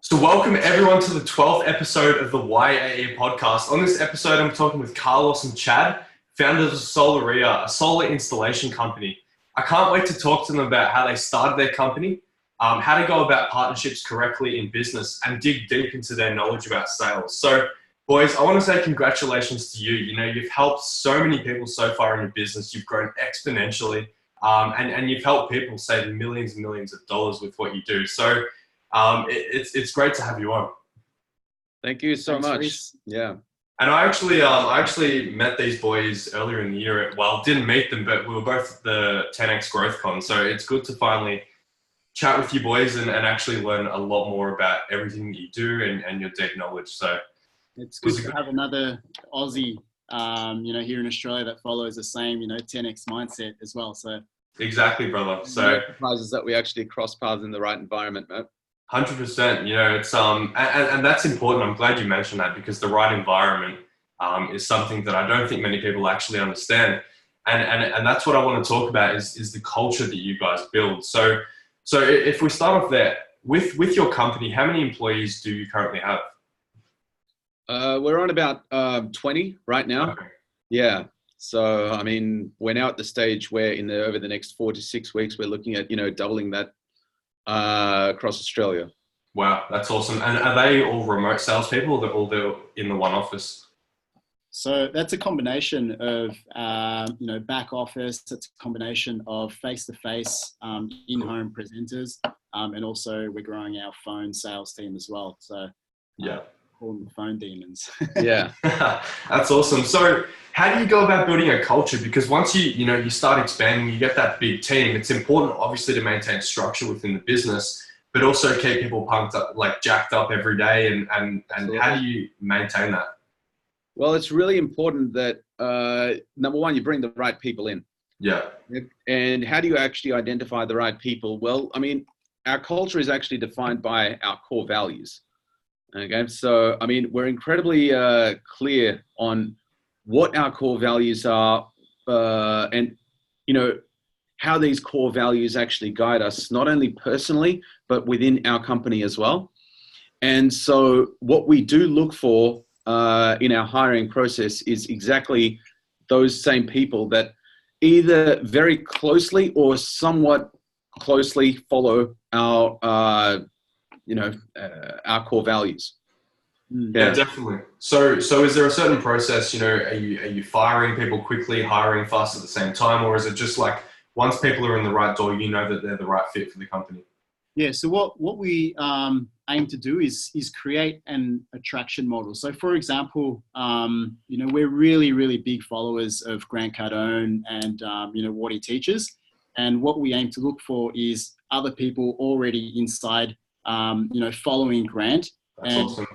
So welcome everyone to the 12th episode of the YAE podcast. On this episode, I'm talking with Carlos and Chad, founders of Solaria, a solar installation company. I can't wait to talk to them about how they started their company, how to go about partnerships correctly in business, and dig deep into their knowledge about sales. So boys, I want to say congratulations to you. You know, you've helped so many people so far in your business. You've grown exponentially, and you've helped people save millions and millions of dollars with what you do. So it's great to have you on. Thank you so much. Reese. Yeah. And I actually met these boys earlier in the year. Well, didn't meet them, but we were both at the 10X Growth Con. So it's good to finally chat with you boys and actually learn a lot more about everything that you do and your deep knowledge. So it's good to have another Aussie, here in Australia that follows the same, 10X mindset as well. So exactly, brother. So surprises that we actually cross paths in the right environment, mate. 100%. You know, it's and that's important. I'm glad you mentioned that because the right environment is something that I don't think many people actually understand. And that's what I want to talk about is the culture that you guys build. So if we start off there with your company, how many employees do you currently have? We're on about 20 right now. Okay. Yeah. So, I mean, we're now at the stage where over the next 4 to 6 weeks, we're looking at, doubling that across Australia. Wow, that's awesome. And are they all remote salespeople or they're all in the one office? So that's a combination of, back office. It's a combination of face-to-face, in-home presenters. And also we're growing our phone sales team as well. So yeah. Call them the phone demons. Yeah. That's awesome. So how do you go about building a culture? Because once you start expanding, you get that big team. It's important, obviously, to maintain structure within the business, but also keep people pumped up, like jacked up every day. And how do you maintain that? Well, it's really important that, number one, you bring the right people in. Yeah. And how do you actually identify the right people? Well, I mean, our culture is actually defined by our core values. Okay, so I mean, we're incredibly clear on what our core values are, and how these core values actually guide us, not only personally but within our company as well. And so, what we do look for in our hiring process is exactly those same people that either very closely or somewhat closely follow our our core values. Yeah, definitely. So is there a certain process, are you firing people quickly, hiring fast at the same time, or is it just like once people are in the right door, you know that they're the right fit for the company? Yeah. So what we aim to do is create an attraction model. So for example, we're really, really big followers of Grant Cardone and, what he teaches. And what we aim to look for is other people already inside, following Grant. That's awesome.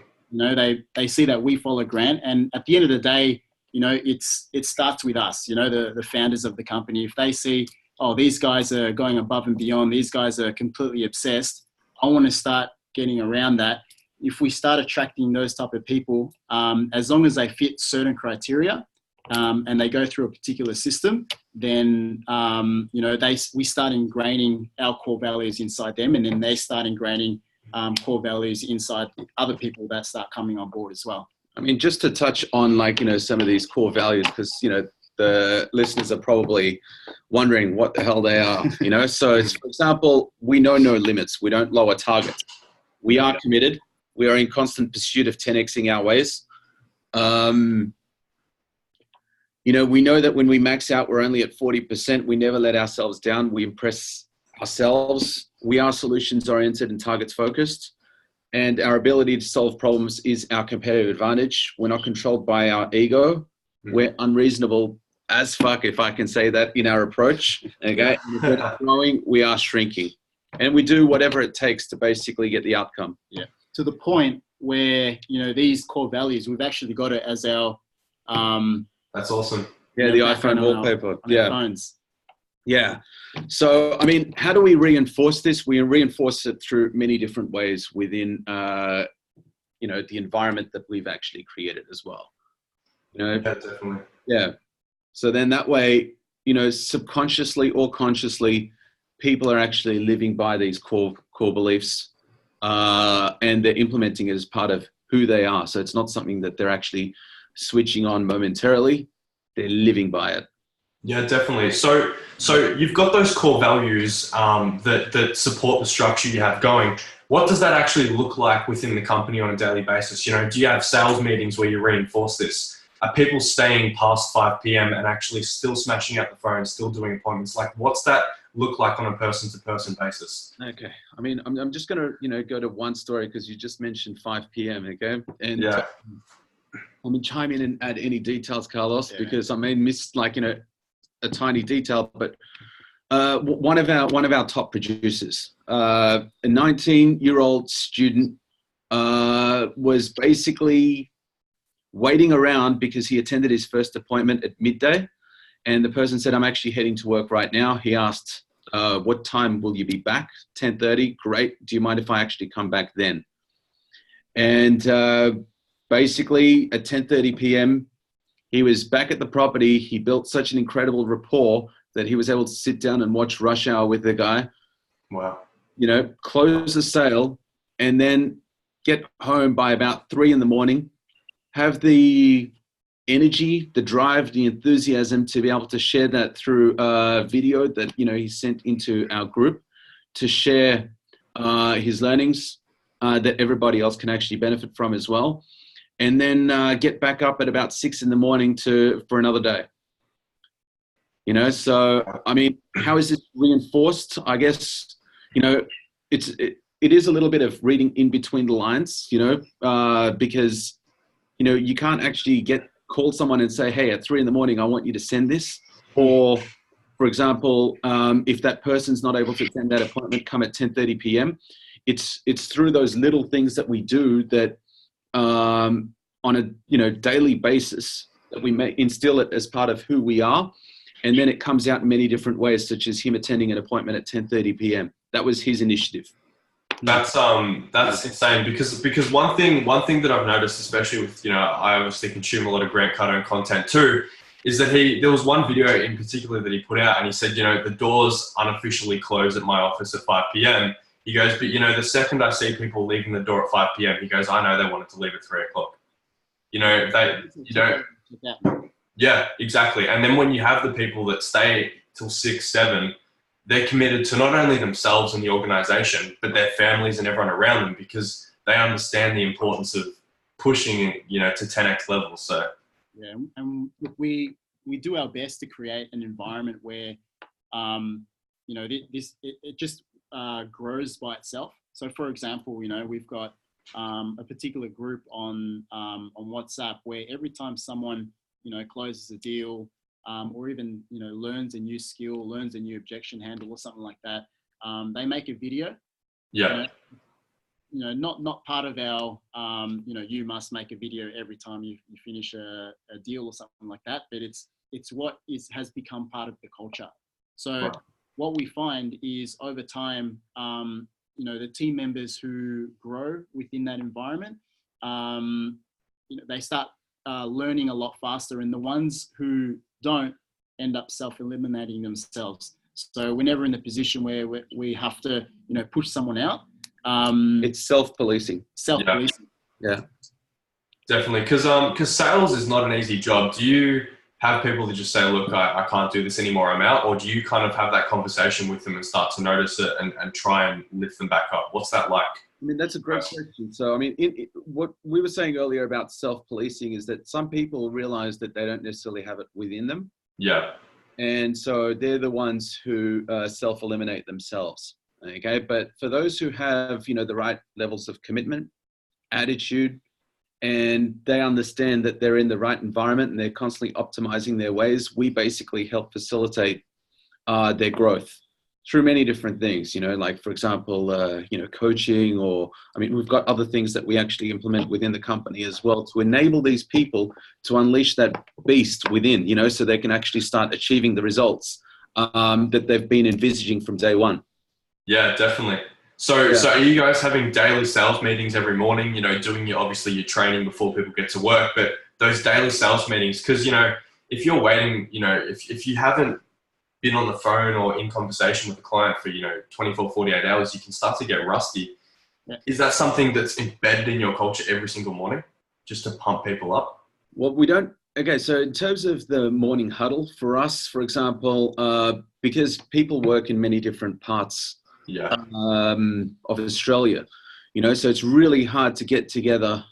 They see that we follow Grant, and at the end of the day, it starts with us, the founders of the company. If they see, oh, these guys are going above and beyond, these guys are completely obsessed, I want to start getting around that. If we start attracting those type of people, as long as they fit certain criteria, and they go through a particular system, then, we start ingraining our core values inside them, and then they start ingraining core values inside other people that start coming on board as well. I mean, just to touch on some of these core values, because, the listeners are probably wondering what the hell they are, So it's, for example, we know no limits. We don't lower targets. We are committed. We are in constant pursuit of 10xing our ways. We know that when we max out, we're only at 40%. We never let ourselves down. We impress ourselves. We are solutions oriented and targets focused, and our ability to solve problems is our competitive advantage. We're not controlled by our ego. We're unreasonable as fuck, if I can say that, in our approach. Okay. We're not growing, we are shrinking, and we do whatever it takes to basically get the outcome. Yeah. To the point where, these core values, we've actually got it as our, that's awesome. Yeah. The iPhone wallpaper. Yeah. Phones. Yeah. So, I mean, how do we reinforce this? We reinforce it through many different ways within, the environment that we've actually created as well. Yeah, definitely. Yeah. So then that way, subconsciously or consciously, people are actually living by these core beliefs. and they're implementing it as part of who they are. So it's not something that they're actually switching on momentarily. They're living by it. Yeah, definitely. So you've got those core values that support the structure you have going. What does that actually look like within the company on a daily basis? You know, do you have sales meetings where you reinforce this? Are people staying past 5 p.m. and actually still smashing out the phone, still doing appointments? Like, what's that look like on a person-to-person basis? Okay. I mean, I'm just going to, go to one story because you just mentioned 5 p.m. Okay. And yeah. I mean, chime in and add any details, Carlos, because I may miss a tiny detail, but one of our top producers, a 19-year-old student, was basically waiting around because he attended his first appointment at midday, and the person said, "I'm actually heading to work right now." He asked, "What time will you be back?" 10:30. Great. Do you mind if I actually come back then? And basically at 10:30 p.m. he was back at the property. He built such an incredible rapport that he was able to sit down and watch Rush Hour with the guy. Wow. Close the sale, and then get home by about 3 a.m, have the energy, the drive, the enthusiasm to be able to share that through a video that, he sent into our group to share his learnings that everybody else can actually benefit from as well. And then get back up at about 6 a.m. for another day. So, I mean, how is this reinforced? I guess, it is a little bit of reading in between the lines, because, you can't actually call someone and say, "Hey, at 3 a.m, I want you to send this." Or, for example, if that person's not able to attend that appointment, come at 10:30 p.m. It's through those little things that we do that, on a daily basis, that we may instill it as part of who we are. And then it comes out in many different ways, such as him attending an appointment at 10:30 p.m. That was his initiative. That's insane because one thing that I've noticed, especially with, I obviously consume a lot of Grant Cardone content too, is that there was one video in particular that he put out, and he said, the doors unofficially close at my office at 5 p.m. He goes, but the second I see people leaving the door at 5 p.m, he goes, I know they wanted to leave at 3 o'clock. Yeah, exactly. And then when you have the people that stay till 6, 7, they're committed to not only themselves and the organization, but their families and everyone around them, because they understand the importance of pushing, to 10x levels. So yeah, and we do our best to create an environment where, it just grows by itself. So, for example, we've got a particular group on WhatsApp where every time someone closes a deal, or even learns a new skill, learns a new objection handle or something like that, they make a video. Yeah. Not part of our you must make a video every time you finish a deal or something like that, but it's what has become part of the culture. So right. What we find is over time, the team members who grow within that environment, they start learning a lot faster, and the ones who don't end up self-eliminating themselves. So we're never in the position where we have to, push someone out. It's self-policing. Self-policing. Yeah. Definitely. Because sales is not an easy job. Do you have people that just say, look, I can't do this anymore, I'm out? Or do you kind of have that conversation with them and start to notice it and try and lift them back up? What's that like? I mean, that's a great question. So, I mean, what we were saying earlier about self-policing is that some people realize that they don't necessarily have it within them. Yeah. And so they're the ones who self-eliminate themselves. Okay. But for those who have, the right levels of commitment, attitude, and they understand that they're in the right environment and they're constantly optimizing their ways, we basically help facilitate their growth through many different things, like, for example, coaching, or, I mean, we've got other things that we actually implement within the company as well to enable these people to unleash that beast within, so they can actually start achieving the results that they've been envisaging from day one. Yeah, definitely. So are you guys having daily sales meetings every morning, doing obviously your training before people get to work, but those daily sales meetings, because, if you're waiting, if you haven't been on the phone or in conversation with the client for, 24, 48 hours, you can start to get rusty. Is that something that's embedded in your culture every single morning, just to pump people up? Well, we don't. Okay, so in terms of the morning huddle, for us, for example, because people work in many different parts of Australia, so it's really hard to get together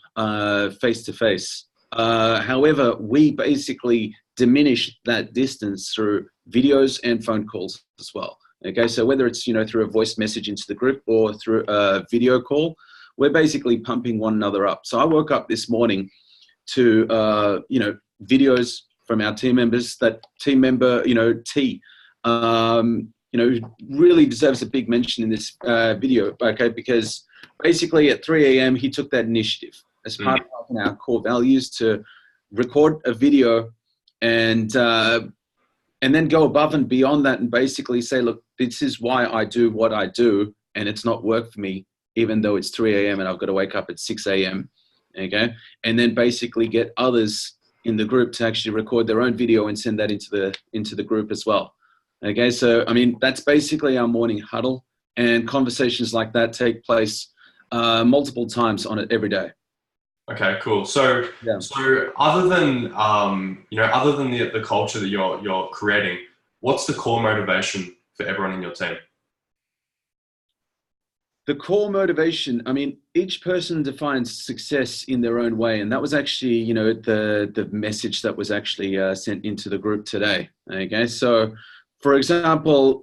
face to face. However, we basically diminish that distance through videos and phone calls as well. Okay, so whether it's through a voice message into the group or through a video call, we're basically pumping one another up. So I woke up this morning to videos from our team members. That team member, T, really deserves a big mention in this video. Okay, because basically at 3 a.m. he took that initiative as part of our core values to record a video and then go above and beyond that and basically say, look, this is why I do what I do, and it's not work for me, even though it's 3 a.m. and I've got to wake up at 6 a.m. Okay, and then basically get others in the group to actually record their own video and send that into the group as well. Okay, so I mean that's basically our morning huddle, and conversations like that take place multiple times on it every day. Okay, cool. So other than the culture that you're creating, what's the core motivation for everyone in your team? The core motivation, I mean, each person defines success in their own way. And that was actually, the message that was actually sent into the group today. Okay. So for example,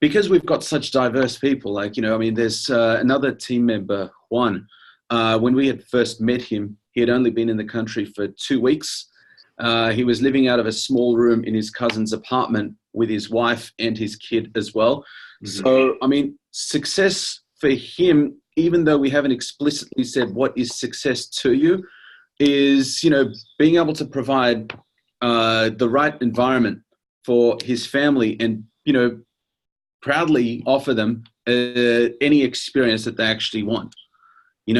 because we've got such diverse people, there's another team member, Juan. When we had first met him, he had only been in the country for 2 weeks. He was living out of a small room in his cousin's apartment with his wife and his kid as well. So, success for him, even though we haven't explicitly said what is success to you, is, being able to provide the right environment for his family and, proudly offer them any experience that they actually want.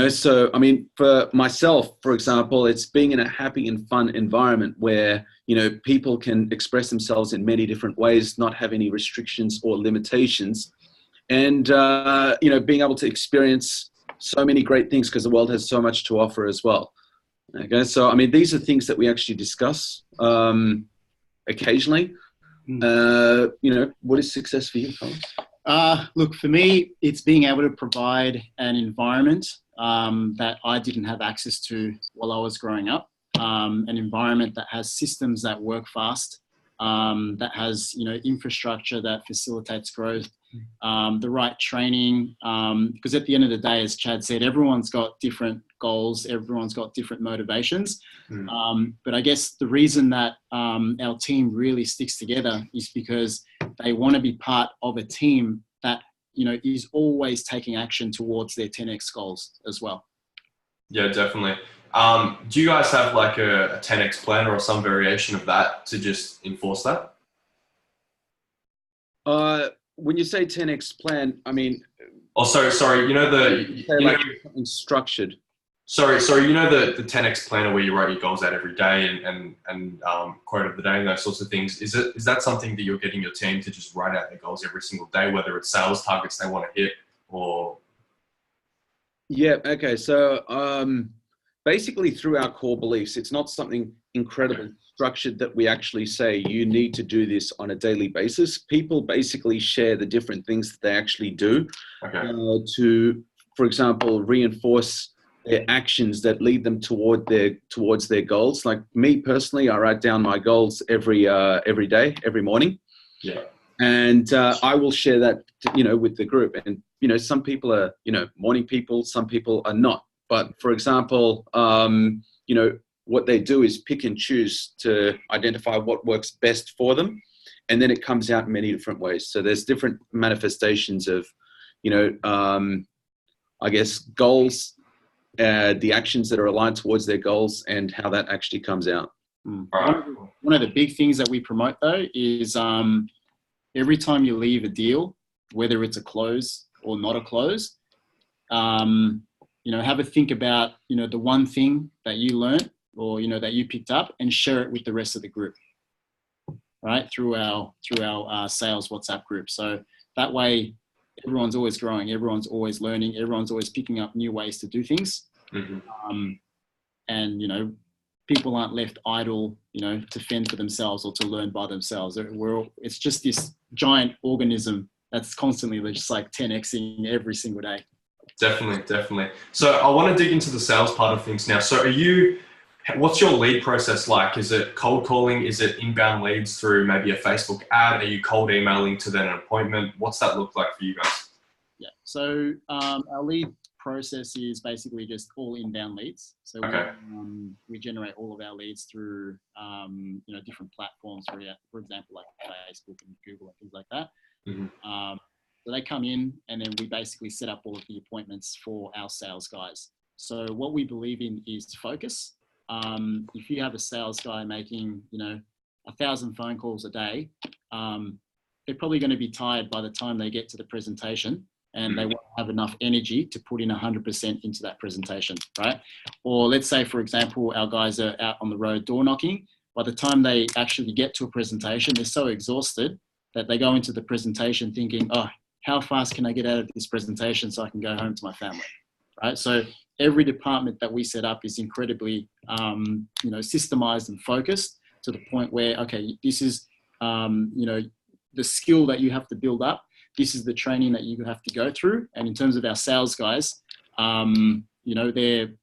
So, for myself, for example, it's being in a happy and fun environment where, people can express themselves in many different ways, not have any restrictions or limitations, and, being able to experience so many great things because the world has so much to offer as well. Okay. So, these are things that we actually discuss occasionally. What is success for you, Carlos? Look, for me, it's being able to provide an environment that I didn't have access to while I was growing up. An environment that has systems that work fast, that has infrastructure that facilitates growth, the right training. Because at the end of the day, as Chad said, everyone's got different goals, everyone's got different motivations. But I guess the reason that our team really sticks together is because they want to be part of a team that is always taking action towards their 10x goals as well. Yeah, definitely. Do you guys have like a 10x plan or some variation of that to just enforce that? When you say 10x plan, Oh, sorry. Something structured. Sorry. The 10x planner where you write your goals out every day and quote of the day and those sorts of things. Is that something that you're getting your team to just write out their goals every single day, whether it's sales targets they want to hit or? Yeah. Okay. So basically, through our core beliefs, it's not something incredibly structured that we actually say you need to do this on a daily basis. People basically share the different things that they actually do to, for example, reinforce their actions that lead them towards their goals. Like me personally, I write down my goals every day, every morning. Yeah. And I will share that, with the group. And, some people are, morning people, some people are not. But for example, what they do is pick and choose to identify what works best for them. And then it comes out in many different ways. So there's different manifestations of, I guess, goals, the actions that are aligned towards their goals and how that actually comes out. One of the big things that we promote though is every time you leave a deal, whether it's a close or not a close, have a think about, the one thing that you learned or, that you picked up and share it with the rest of the group, right? Through our sales WhatsApp group. So that way, everyone's always growing, everyone's always learning, everyone's always picking up new ways to do things. And, you know, people aren't left idle, you know, to fend for themselves or to learn by themselves. It's just this giant organism that's constantly just like 10xing every single day. Definitely. So I want to dig into the sales part of things now. So what's your lead process like? Is it cold calling? Is it inbound leads through maybe a Facebook ad? Are you cold emailing to then an appointment? What's that look like for you guys? Yeah. So our lead process is basically just all inbound leads. So we generate all of our leads through you know, different platforms, for example, like Facebook and Google and things like that. So they come in, and then we basically set up all of the appointments for our sales guys. So what we believe in is focus. If you have a sales guy making, you know, 1,000 phone calls a day, they're probably going to be tired by the time they get to the presentation, and they won't have enough energy to put in 100% into that presentation, right? Or let's say, for example, our guys are out on the road door knocking. By the time they actually get to a presentation, they're so exhausted that they go into the presentation thinking, oh, how fast can I get out of this presentation so I can go home to my family, right? So every department that we set up is incredibly, you know, systemized and focused to the point where, okay, this is, you know, the skill that you have to build up. This is the training that you have to go through. And in terms of our sales guys, you know, the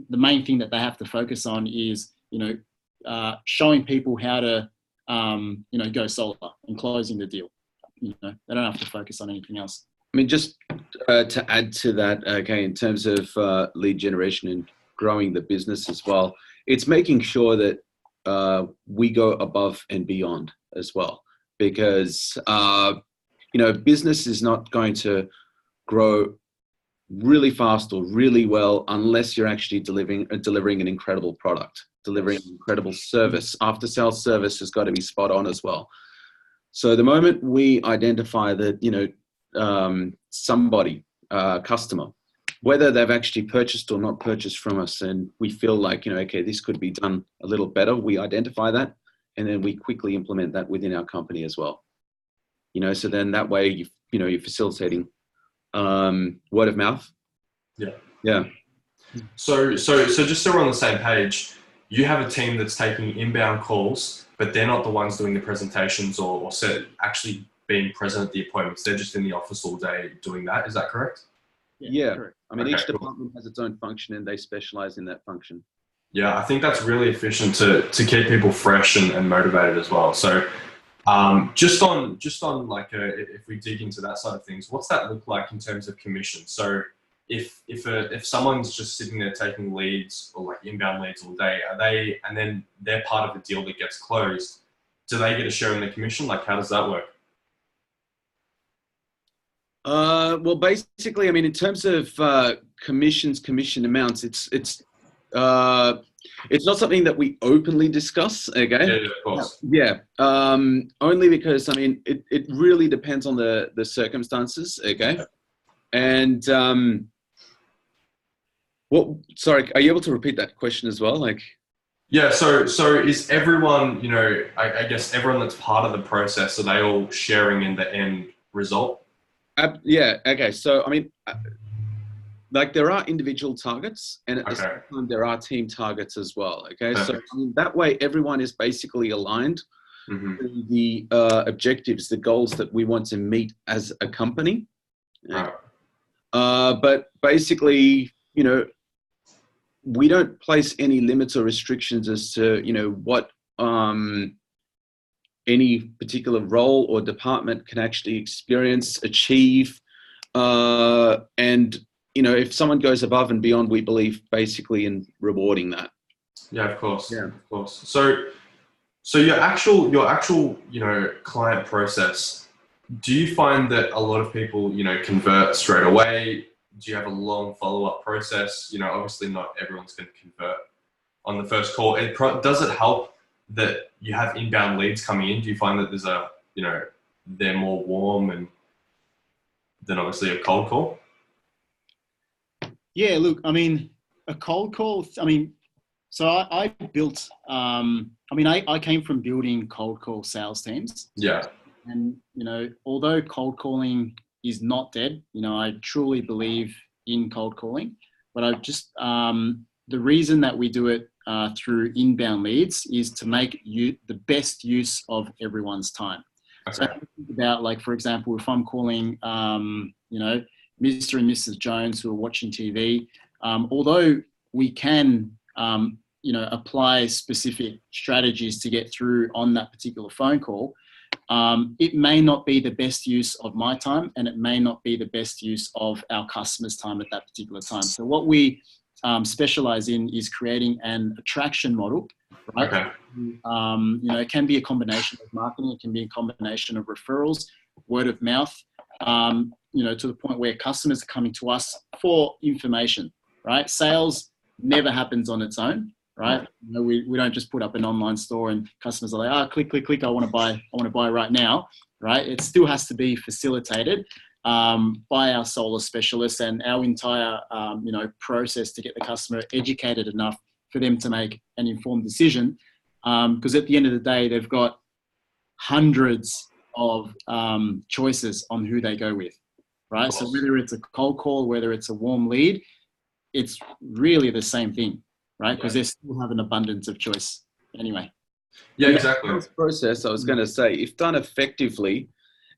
main thing that they have to focus on is, you know, showing people how to, you know, go solar and closing the deal. You know, they don't have to focus on anything else. I mean, just to add to that, okay, in terms of lead generation and growing the business as well, it's making sure that we go above and beyond as well, because you know, business is not going to grow really fast or really well unless you're actually delivering an incredible product, delivering an incredible service. After sales service has got to be spot on as well. So the moment we identify that, you know, somebody, customer, whether they've actually purchased or not purchased from us, and we feel like, you know, okay, this could be done a little better, we identify that, and then we quickly implement that within our company as well. You know, so then that way, you know, you're facilitating word of mouth. Yeah. So just so we're on the same page, you have a team that's taking inbound calls, but they're not the ones doing the presentations or actually being present at the appointments. They're just in the office all day doing that. Is that correct? Yeah. Correct. I mean, each department has its own function, and they specialize in that function. Yeah, I think that's really efficient to keep people fresh and motivated as well. So just on like if we dig into that side of things, what's that look like in terms of commission? So if someone's just sitting there taking leads or like inbound leads all day, and then they're part of the deal that gets closed, do they get a share in the commission? Like, how does that work? Well, basically, I mean, in terms of commission amounts, it's not something that we openly discuss. Okay. Yeah, of course. Yeah. Only because, I mean, it really depends on the circumstances. Okay. And sorry, are you able to repeat that question as well? Like, yeah. So is everyone, you know, I guess everyone that's part of the process, are they all sharing in the end result? Yeah. Okay. So, I mean, like there are individual targets, and at the same time there are team targets as well. Okay. Perfect. So I mean, that way everyone is basically aligned to the objectives, the goals that we want to meet as a company. Right. But basically, you know, we don't place any limits or restrictions as to, you know, what any particular role or department can actually experience, achieve, and, you know, if someone goes above and beyond, we believe basically in rewarding that. Yeah, of course. Yeah, of course. So your actual, you know, client process, do you find that a lot of people, you know, convert straight away? Do you have a long follow-up process? You know, obviously not everyone's going to convert on the first call. Does it help that you have inbound leads coming in? Do you find that there's you know, they're more warm than obviously a cold call? Yeah, look, I mean, a cold call, I mean, so I built, I came from building cold call sales teams. Yeah. And, you know, although cold calling is not dead. You know, I truly believe in cold calling, but I just, the reason that we do it through inbound leads is to make you the best use of everyone's time. Okay. So think about, like, for example, if I'm calling, you know, Mr. and Mrs. Jones who are watching TV, although we can, you know, apply specific strategies to get through on that particular phone call, it may not be the best use of my time, and it may not be the best use of our customers' time at that particular time. So what we specialize in is creating an attraction model, right? Okay. You know, it can be a combination of marketing, it can be a combination of referrals, word of mouth, you know, to the point where customers are coming to us for information, right? Sales never happens on its own, right? You know, we don't just put up an online store and customers are like, click, click, click, I want to buy right now, right? It still has to be facilitated by our solar specialists, and our entire, you know, process to get the customer educated enough for them to make an informed decision. Because at the end of the day, they've got hundreds of choices on who they go with, right? So whether it's a cold call, whether it's a warm lead, it's really the same thing, right? Because they still have an abundance of choice anyway. Yeah, exactly. This process, I was going to say, if done effectively,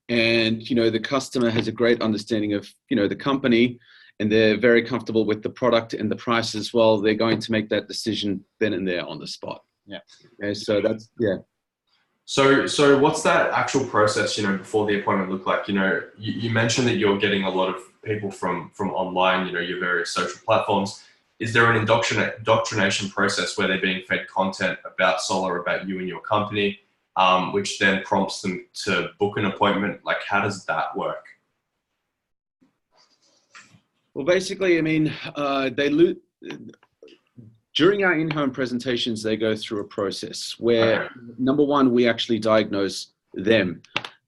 and, you know, the customer has a great understanding of, you know, the company, and they're very comfortable with the product and the price as well, they're going to make that decision then and there on the spot. Yeah. Okay, so that's, yeah. So what's that actual process, you know, before the appointment look like? You know, you mentioned that you're getting a lot of people from online, you know, your various social platforms. Is there an indoctrination process where they're being fed content about solar, about you and your company, which then prompts them to book an appointment? Like, how does that work? Well, basically, I mean, during our in-home presentations, they go through a process where, number one, we actually diagnose them,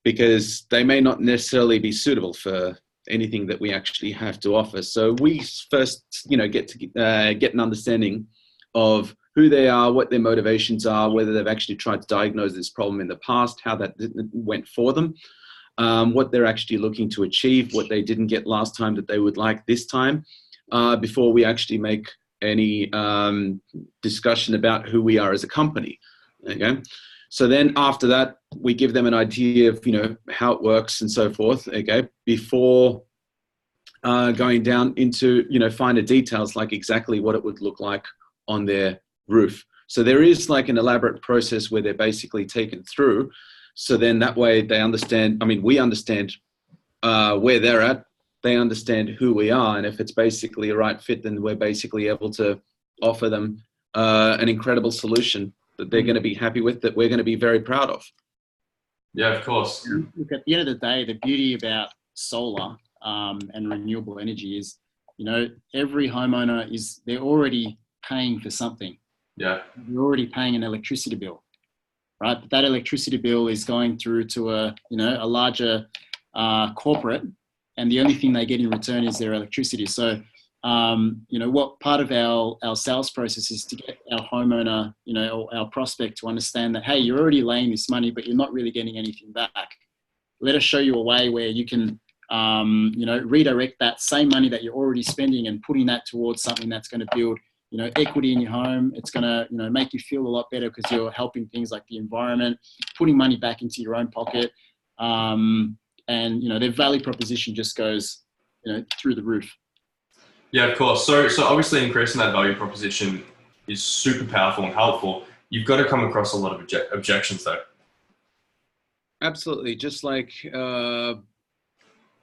because they may not necessarily be suitable for anything that we actually have to offer. So we first, you know, get an understanding of who they are, what their motivations are, whether they've actually tried to diagnose this problem in the past, how that went for them, what they're actually looking to achieve, what they didn't get last time that they would like this time, before we actually make any discussion about who we are as a company. Okay. So then after that, we give them an idea of, you know, how it works and so forth. Okay. Before going down into, you know, finer details, like exactly what it would look like on their roof. So there is like an elaborate process where they're basically taken through. So then that way they understand, I mean, we understand where they're at, they understand who we are. And if it's basically a right fit, then we're basically able to offer them an incredible solution that they're going to be happy with, that we're going to be very proud of. Yeah, of course. Look, at the end of the day, the beauty about solar and renewable energy is, you know, every homeowner they're already paying for something. Yeah. They're already paying an electricity bill, right? But that electricity bill is going through to a larger corporate, and the only thing they get in return is their electricity. So, you know, what part of our sales process is to get our homeowner, you know, or our prospect to understand that, hey, you're already laying this money, but you're not really getting anything back. Let us show you a way where you can, you know, redirect that same money that you're already spending and putting that towards something that's going to build, you know, equity in your home. It's going to, you know, make you feel a lot better because you're helping things like the environment, putting money back into your own pocket. And, you know, their value proposition just goes, you know, through the roof. Yeah, of course. So obviously increasing that value proposition is super powerful and helpful. You've got to come across a lot of objections though. Absolutely. Just like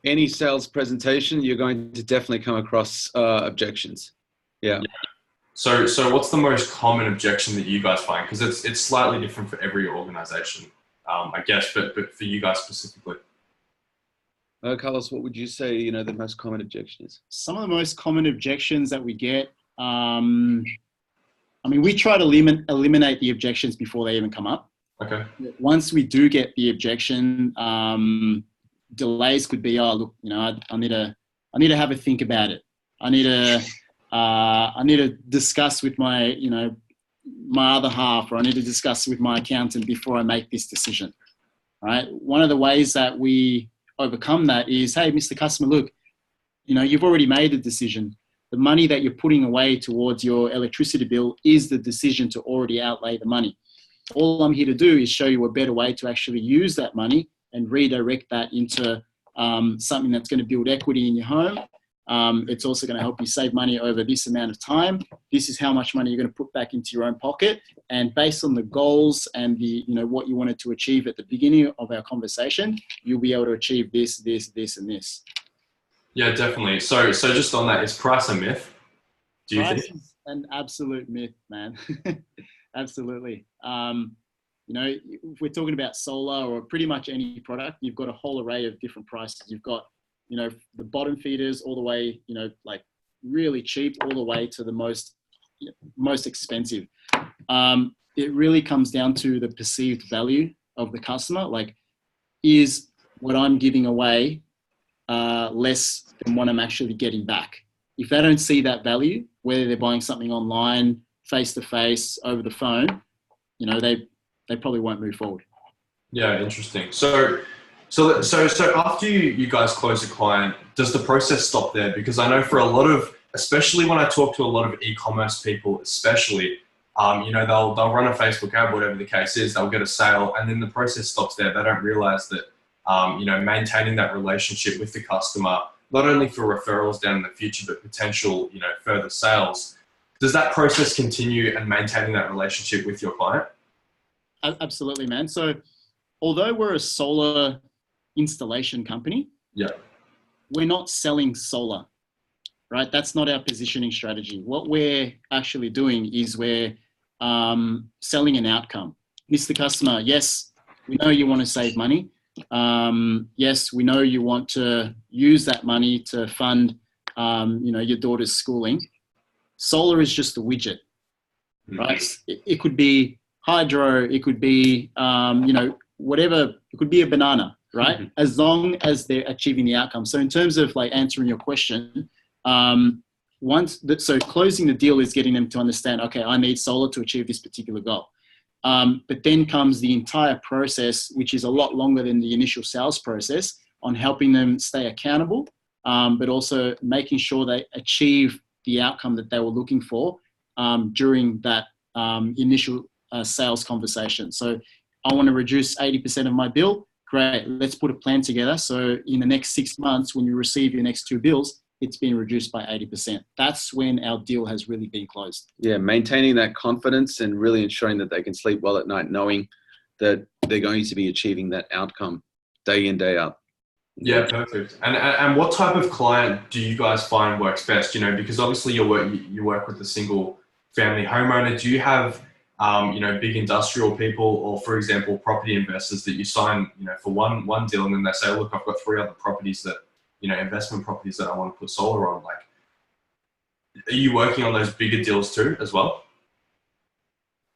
any sales presentation, you're going to definitely come across objections. Yeah. So what's the most common objection that you guys find? Because it's slightly different for every organization, I guess, but for you guys specifically. Carlos, what would you say, you know, the most common objection is? Some of the most common objections that we get, I mean, we try to eliminate the objections before they even come up. Okay. Once we do get the objection, delays could be, oh, look, you know, I need to have a think about it. I need to discuss with my, you know, my other half, or I need to discuss with my accountant before I make this decision. Right. One of the ways that we overcome that is, hey, Mr. Customer, look, you've already made a decision. The money that you're putting away towards your electricity bill is the decision to already outlay the money. All I'm here to do is show you a better way to actually use that money and redirect that into something that's going to build equity in your home. It's also going to help you save money over this amount of time. This is how much money you're going to put back into your own pocket. And based on the goals and what you wanted to achieve at the beginning of our conversation, you'll be able to achieve this, and this. Yeah, definitely. So just on that, is price a myth? Do you think? Is an absolute myth, man. Absolutely. If we're talking about solar or pretty much any product, you've got a whole array of different prices. You've got, the bottom feeders all the way, like really cheap, all the way to the most expensive. It really comes down to the perceived value of the customer. Like, is what I'm giving away less than what I'm actually getting back? If they don't see that value, whether they're buying something online, face-to-face, over the phone, they probably won't move forward. Yeah, interesting. So after you guys close a client, does the process stop there? Because I know for a lot of, especially when I talk to a lot of e-commerce people, especially, they'll run a Facebook ad, whatever the case is, they'll get a sale, and then the process stops there. They don't realize that, maintaining that relationship with the customer, not only for referrals down in the future, but potential, further sales. Does that process continue and maintaining that relationship with your client? Absolutely, man. So although we're a solar installation company, we're not selling solar, right? That's not our positioning strategy. What we're actually doing is we're selling an outcome. Mr. Customer, yes, we know you want to save money. Yes, we know you want to use that money to fund, your daughter's schooling. Solar is just a widget, right? It could be hydro, it could be, whatever, it could be a banana, right? As long as they're achieving the outcome. So in terms of like answering your question, so closing the deal is getting them to understand, okay, I need solar to achieve this particular goal. But then comes the entire process, which is a lot longer than the initial sales process, on helping them stay accountable, but also making sure they achieve the outcome that they were looking for during that initial sales conversation. So I want to reduce 80% of my bill. Great, let's put a plan together. So in the next 6 months, when you receive your next 2 bills, it's been reduced by 80%. That's when our deal has really been closed. Yeah, maintaining that confidence and really ensuring that they can sleep well at night, knowing that they're going to be achieving that outcome day in, day out. Yeah, perfect. And what type of client do you guys find works best? Because obviously you work with a single family homeowner. Do you have big industrial people, or for example, property investors that you sign, for one deal, and then they say, look, I've got 3 other properties that, investment properties that I want to put solar on. Like, are you working on those bigger deals too, as well?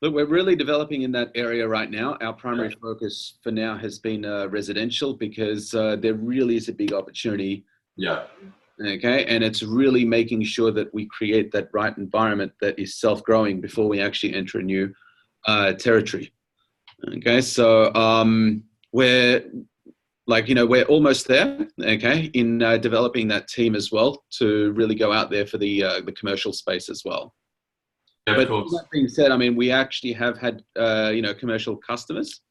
Look, we're really developing in that area right now. Our primary focus for now has been residential, because there really is a big opportunity. Yeah. Okay. And it's really making sure that we create that right environment that is self-growing before we actually enter a new territory. Okay. So we're almost there. Okay. In developing that team as well to really go out there for the commercial space as well. Yeah, but that being said, we actually have had, commercial customers,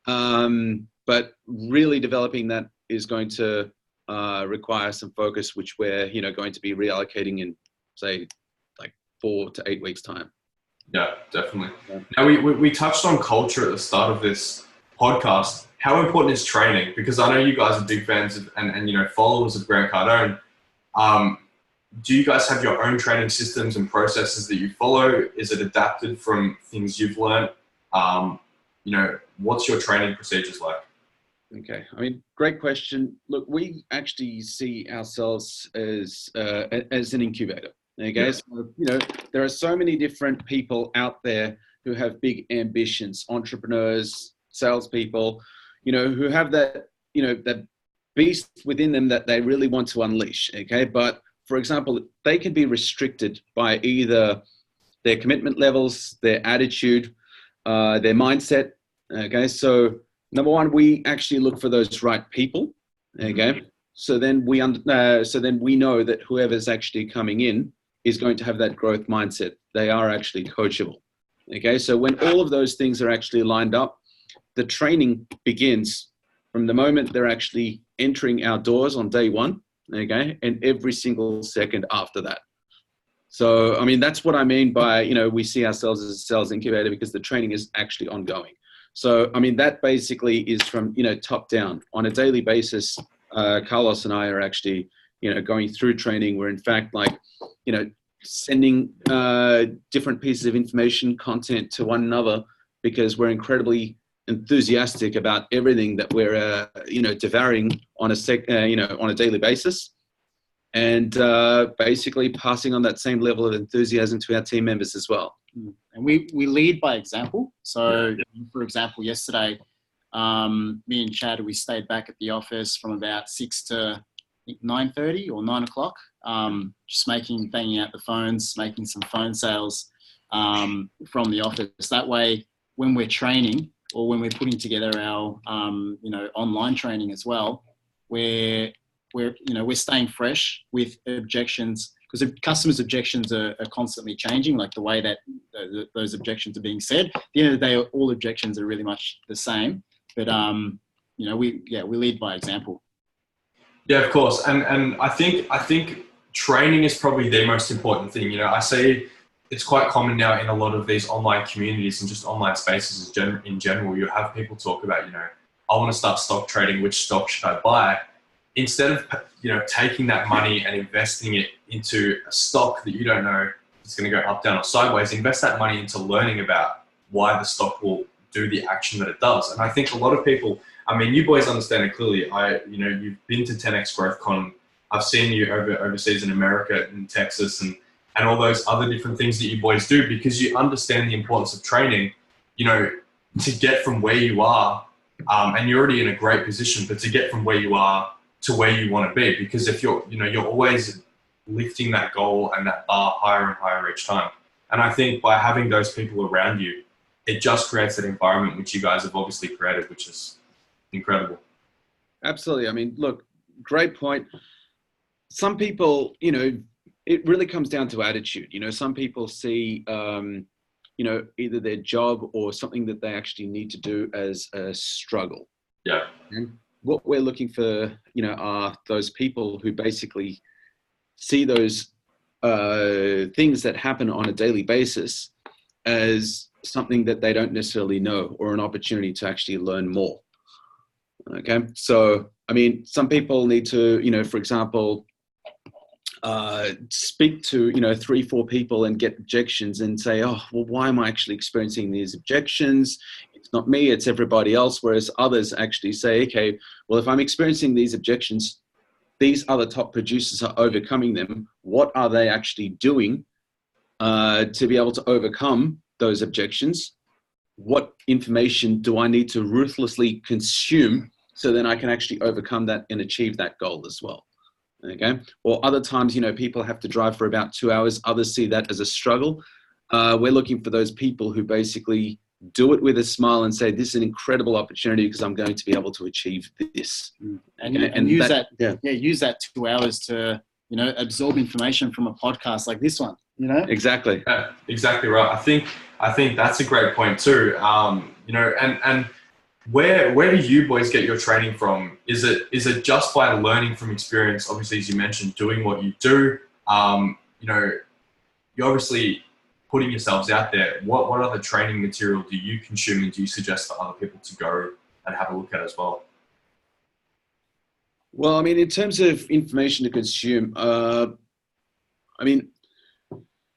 but really developing that is going to require some focus, which we're, going to be reallocating in, say, like 4 to 8 weeks time. Yeah, definitely. Yeah. Now we touched on culture at the start of this podcast. How important is training? Because I know you guys are big fans of, and followers of Grant Cardone. Do you guys have your own training systems and processes that you follow? Is it adapted from things you've learned? What's your training procedures like? Okay. Great question. Look, we actually see ourselves as an incubator. Okay. Yeah. So, there are so many different people out there who have big ambitions, entrepreneurs, salespeople, who have that, that beast within them that they really want to unleash. Okay. But for example, they can be restricted by either their commitment levels, their attitude, their mindset. Okay. So number one, we actually look for those right people. Okay. So then we know that whoever's actually coming in is going to have that growth mindset. They are actually coachable. Okay. So when all of those things are actually lined up, the training begins from the moment they're actually entering our doors on day one. Okay. And every single second after that. So, I mean, that's what I mean by, we see ourselves as a sales incubator, because the training is actually ongoing. So, I mean, that basically is from, top down. On a daily basis, Carlos and I are actually, going through training. We're in fact sending different pieces of information, content to one another, because we're incredibly enthusiastic about everything that we're, devouring on a daily basis. And basically passing on that same level of enthusiasm to our team members as well. And we lead by example. So, for example, yesterday, me and Chad, we stayed back at the office from about 6 to 9:30 or 9 o'clock, just banging out the phones, making some phone sales from the office. That way, when we're training or when we're putting together our, online training as well, we're staying fresh with objections, because the customers' objections are constantly changing, like the way that those objections are being said. At the end of the day, all objections are really much the same, but we lead by example. Yeah, of course, and I think training is probably the most important thing. I see it's quite common now in a lot of these online communities and just online spaces in general. You have people talk about, I want to start stock trading. Which stock should I buy? Instead of, taking that money and investing it into a stock that you don't know if it's going to go up, down, or sideways, invest that money into learning about why the stock will do the action that it does. And I think a lot of people, I mean, you boys understand it clearly. You've been to 10X GrowthCon. I've seen you overseas in America, in Texas, and all those other different things that you boys do, because you understand the importance of training, to get from where you are, and you're already in a great position, but to get from where you are to where you want to be, because if you're always lifting that goal and that bar higher and higher each time. And I think by having those people around you, it just creates that environment which you guys have obviously created, which is incredible. Absolutely. I mean, look, great point. Some people, it really comes down to attitude. Some people see, either their job or something that they actually need to do as a struggle. Yeah. And what we're looking for, are those people who basically see those things that happen on a daily basis as something that they don't necessarily know, or an opportunity to actually learn more. Okay. So, I mean, some people need to, for example, speak to, 3-4 people and get objections and say, oh, well, why am I actually experiencing these objections? It's not me, it's everybody else. Whereas others actually say, okay, well, if I'm experiencing these objections, these other top producers are overcoming them. What are they actually doing to be able to overcome those objections? What information do I need to ruthlessly consume so then I can actually overcome that and achieve that goal as well? Okay. Or other times, people have to drive for about 2 hours. Others see that as a struggle. We're looking for those people who basically do it with a smile and say, this is an incredible opportunity because I'm going to be able to achieve this. And use that 2 hours to, absorb information from a podcast like this one, Exactly. Yeah, exactly right. I think that's a great point too. And where do you boys get your training from? Is it just by learning from experience? Obviously, as you mentioned, doing what you do. You're obviously putting yourselves out there. What other training material do you consume, and do you suggest for other people to go and have a look at as well? Well, I mean, in terms of information to consume,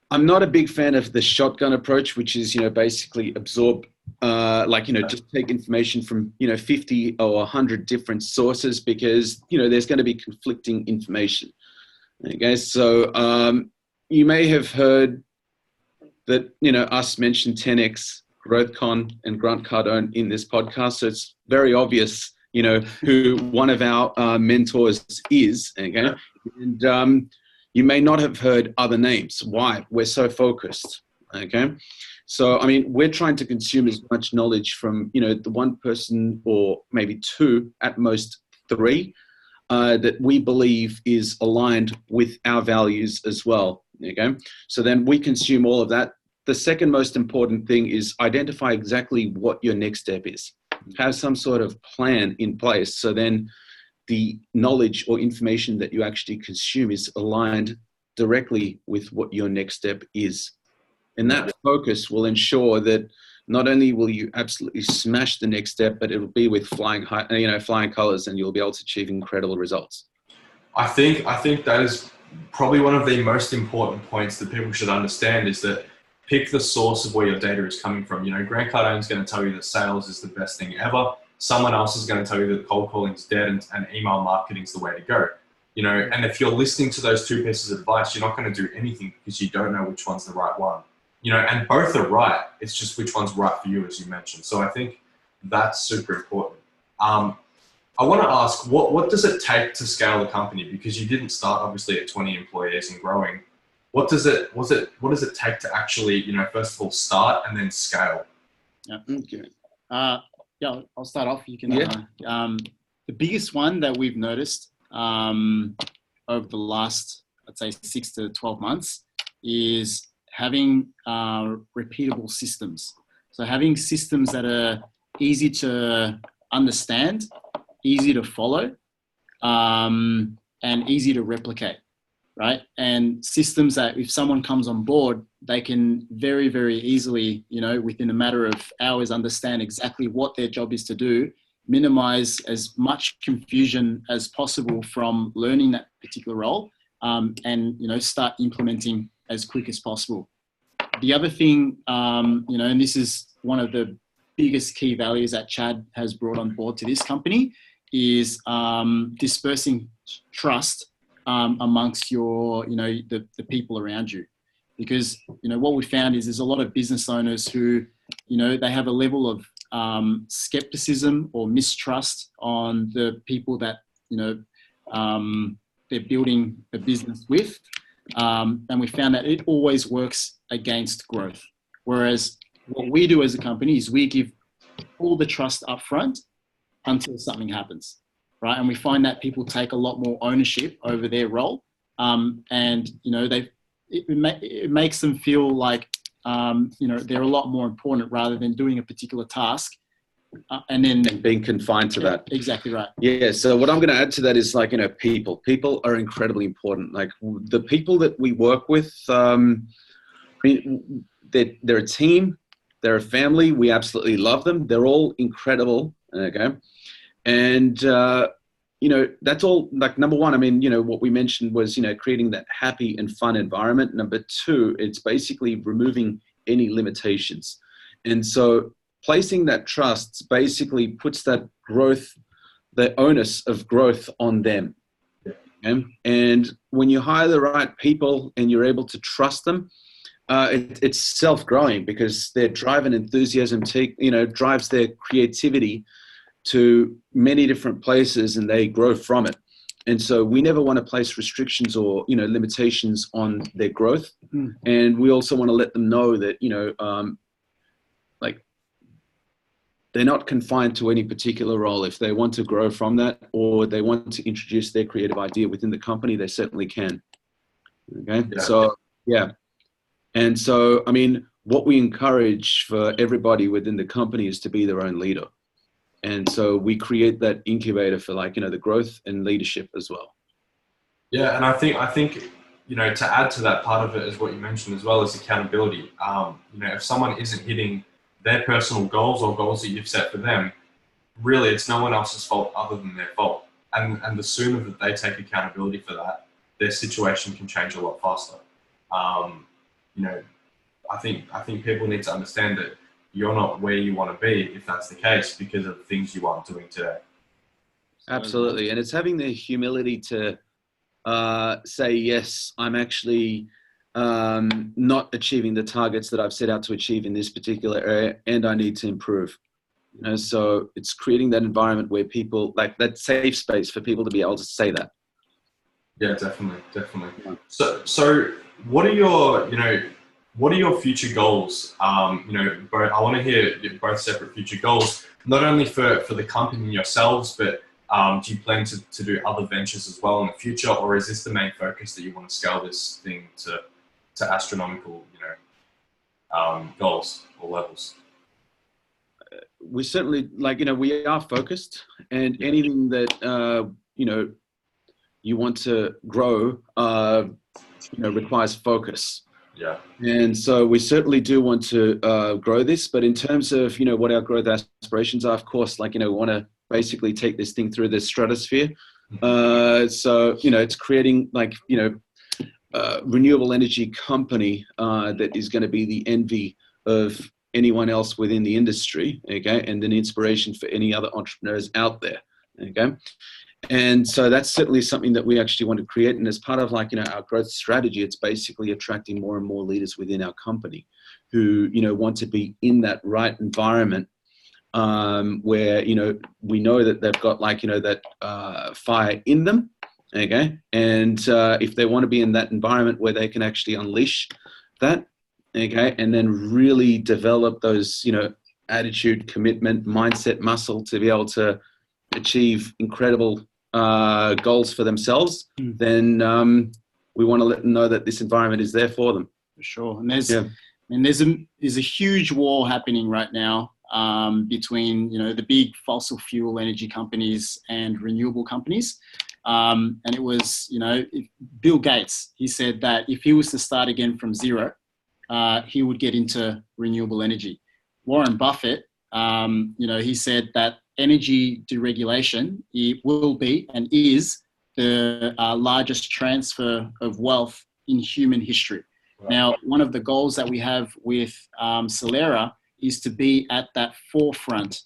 I'm not a big fan of the shotgun approach, which is, basically absorb, just take information from, 50 or 100 different sources, because, there's going to be conflicting information. Okay. So, you may have heard that, us mention 10X, GrowthCon, and Grant Cardone in this podcast. So it's very obvious, who one of our mentors is. Okay. And, you may not have heard other names. Why? We're so focused. Okay. So, we're trying to consume as much knowledge from, the one person, or maybe two, at most 3, that we believe is aligned with our values as well. Okay, so then we consume all of that. The second most important thing is identify exactly what your next step is. Have some sort of plan in place. So then the knowledge or information that you actually consume is aligned directly with what your next step is. And that focus will ensure that not only will you absolutely smash the next step, but it'll be with flying colors, and you'll be able to achieve incredible results. I think that is probably one of the most important points that people should understand, is that pick the source of where your data is coming from. You know, Grant Cardone is going to tell you that sales is the best thing ever. Someone else is going to tell you that cold calling is dead and email marketing is the way to go. You know, and if you're listening to those two pieces of advice, you're not going to do anything because you don't know which one's the right one. You know, and both are right. It's just which one's right for you, as you mentioned. So I think that's super important. I want to ask, what does it take to scale a company? Because you didn't start obviously at 20 employees and growing. What does it take to actually, you know, first of all start and then scale? Yeah. Okay. Yeah, I'll start off. You can. Yeah. The biggest one that we've noticed over the last, I'd say, 6 to 12 months is having repeatable systems. So having systems that are easy to understand, easy to follow, and easy to replicate, right? And systems that if someone comes on board, they can very, very easily, you know, within a matter of hours, understand exactly what their job is to do, minimize as much confusion as possible from learning that particular role, and, you know, start implementing as quick as possible. The other thing, you know, and this is one of the biggest key values that Chad has brought on board to this company, is dispersing trust amongst your, you know, the people around you. Because, you know, what we found is there's a lot of business owners who, you know, they have a level of skepticism or mistrust on the people that, you know, they're building a business with. And we found that it always works against growth. Whereas what we do as a company is we give all the trust up front until something happens, right? And we find that people take a lot more ownership over their role. And, you know, it makes them feel like, you know, they're a lot more important rather than doing a particular task. And being confined to that. Exactly right. Yeah. So what I'm going to add to that is, like, you know, people are incredibly important. Like the people that we work with, I mean, they're a team, they're a family. We absolutely love them. They're all incredible. Okay. And, you know, that's all, like, number one, I mean, you know, what we mentioned was, you know, creating that happy and fun environment. Number two, it's basically removing any limitations. And so placing that trust basically puts that growth, the onus of growth on them. Okay? And when you hire the right people and you're able to trust them, it's self-growing, because their drive and enthusiasm, you know, drives their creativity to many different places, and they grow from it. And so we never want to place restrictions or, you know, limitations on their growth. And we also want to let them know that, you know, like, they're not confined to any particular role. If they want to grow from that, or they want to introduce their creative idea within the company, they certainly can. Okay. Yeah. So, yeah. And so, I mean, what we encourage for everybody within the company is to be their own leader. And so we create that incubator for, like, you know, the growth and leadership as well. Yeah. And I think, you know, to add to that, part of it is what you mentioned as well, is accountability. You know, if someone isn't hitting their personal goals or goals that you've set for them, really it's no one else's fault other than their fault. And the sooner that they take accountability for that, their situation can change a lot faster. You know, I think people need to understand that you're not where you want to be, if that's the case, because of things you aren't doing today. Absolutely. And it's having the humility to say, yes, I'm actually not achieving the targets that I've set out to achieve in this particular area, and I need to improve. You know, so it's creating that environment where people, like, that safe space for people to be able to say that. Yeah, definitely. So what are your future goals? You know, I want to hear both separate future goals, not only for the company and yourselves, but Do you plan to do other ventures as well in the future, or is this the main focus that you want to scale this thing to astronomical, goals or levels? We certainly we are focused, and anything that you want to grow requires focus. Yeah. And so we certainly do want to grow this, but in terms of what our growth aspirations are, of course, we want to basically take this thing through the stratosphere. So it's creating renewable energy company that is going to be the envy of anyone else within the industry, okay, and an inspiration for any other entrepreneurs out there, okay. And so that's certainly something that we actually want to create. And as part of our growth strategy, it's basically attracting more and more leaders within our company who want to be in that right environment where we know that they've got that fire in them, okay. And if they want to be in that environment where they can actually unleash that, okay, and then really develop those attitude, commitment, mindset, muscle to be able to achieve incredible goals for themselves, then we want to let them know that this environment is there for them. For sure. And there's a huge war happening right now between the big fossil fuel energy companies and renewable companies. And it was Bill Gates. He said that if he was to start again from zero, he would get into renewable energy. Warren Buffett, he said that energy deregulation, it will be and is the largest transfer of wealth in human history. Right. Now, one of the goals that we have with Solera is to be at that forefront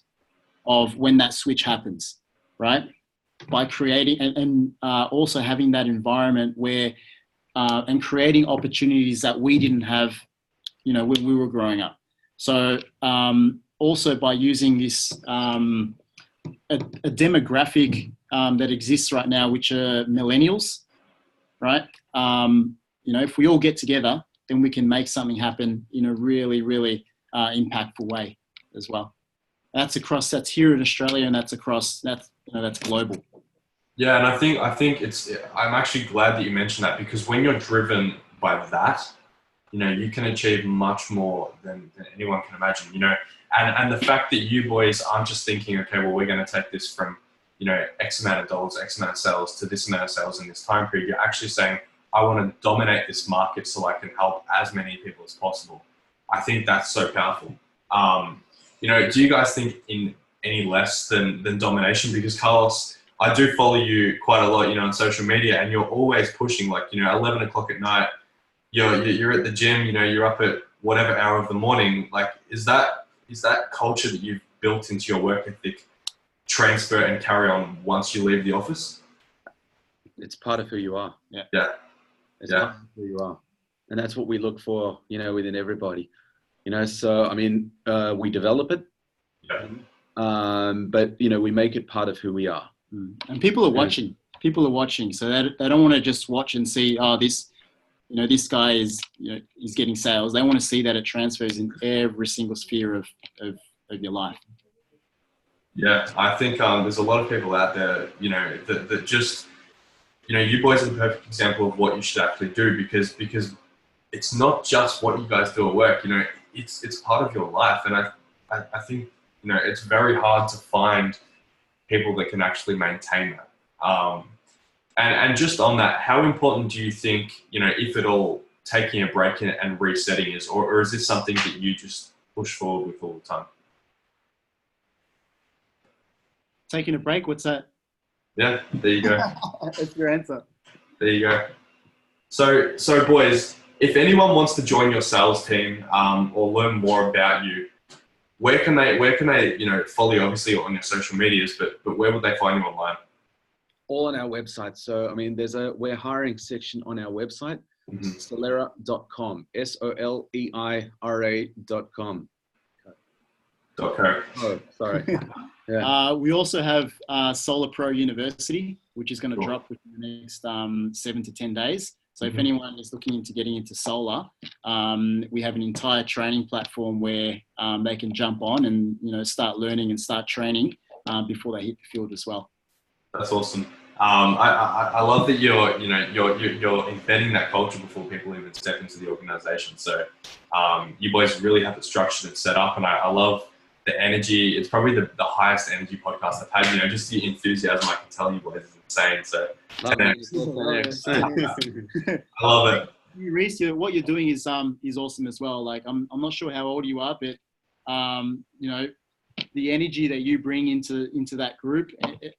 of when that switch happens, right? By creating and also having that environment where and creating opportunities that we didn't have, when we were growing up. So also by using this a demographic that exists right now, which are millennials, right? If we all get together, then we can make something happen in a really, really impactful way as well. That's here in Australia, and that's global. Yeah, and I think I'm actually glad that you mentioned that, because when you're driven by that, you can achieve much more than anyone can imagine, and the fact that you boys aren't just thinking, okay, well, we're going to take this from, X amount of dollars, X amount of sales to this amount of sales in this time period. You're actually saying, I want to dominate this market so I can help as many people as possible. I think that's so powerful. Do you guys think in any less than domination? Because Carlos, I do follow you quite a lot, on social media, and you're always pushing 11 o'clock at night, you're at the gym, you're up at whatever hour of the morning. Is that culture that you've built into your work ethic transfer and carry on once you leave the office? It's part of who you are. Yeah. It's part of who you are. And that's what we look for, within everybody. So, we develop it. Yeah. But, we make it part of who we are. And people are watching. People are watching. So they don't want to just watch and see, this guy is getting sales. They want to see that it transfers in every single sphere of your life. Yeah, I think there's a lot of people out there, that just, you boys are the perfect example of what you should actually do, because it's not just what you guys do at work. It's part of your life, and I think it's very hard to find people that can actually maintain that. And just on that, how important do you think, if at all, taking a break and resetting is, or is this something that you just push forward with all the time? Taking a break? What's that? Yeah, there you go. That's your answer. There you go. So boys, if anyone wants to join your sales team or learn more about you, where can they follow you, obviously on your social medias, but where would they find you online? All on our website. So, there's we're hiring section on our website, solera.com, SOLEIRA.com. .co. Oh, sorry. Yeah. We also have Solar Pro University, which is going to drop within the next 7 to 10 days. So if anyone is looking into getting into solar, we have an entire training platform where they can jump on and start learning and start training before they hit the field as well. That's awesome. I love that you're embedding that culture before people even step into the organization. So you boys really have it structured and set up, and I love the energy. It's probably the highest energy podcast I've had. Just the enthusiasm I can tell you boys is insane. So 10X. I love it. Reese, what you're doing is awesome as well. Like I'm not sure how old you are, but the energy that you bring into that group,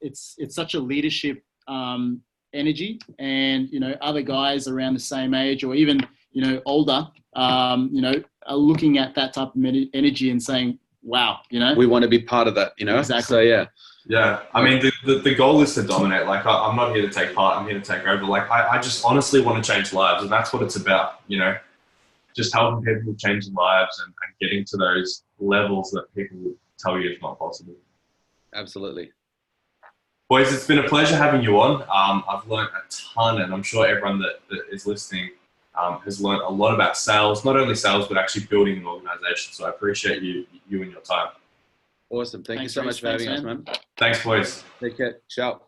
it's such a leadership energy, and other guys around the same age or even older are looking at that type of energy and saying, wow, we want to be part of that. Exactly. So yeah, I mean, the goal is to dominate. Like, I'm not here to take part, I'm here to take over. Like, I just honestly want to change lives, and that's what it's about, just helping people change lives and getting to those levels that people tell you is not possible. Absolutely. Boys, it's been a pleasure having you on. I've learned a ton, and I'm sure everyone that is listening has learned a lot about sales, not only sales, but actually building an organization. So I appreciate you and your time. Awesome. Thank you so much for having us, man. Thanks, boys. Take care. Ciao.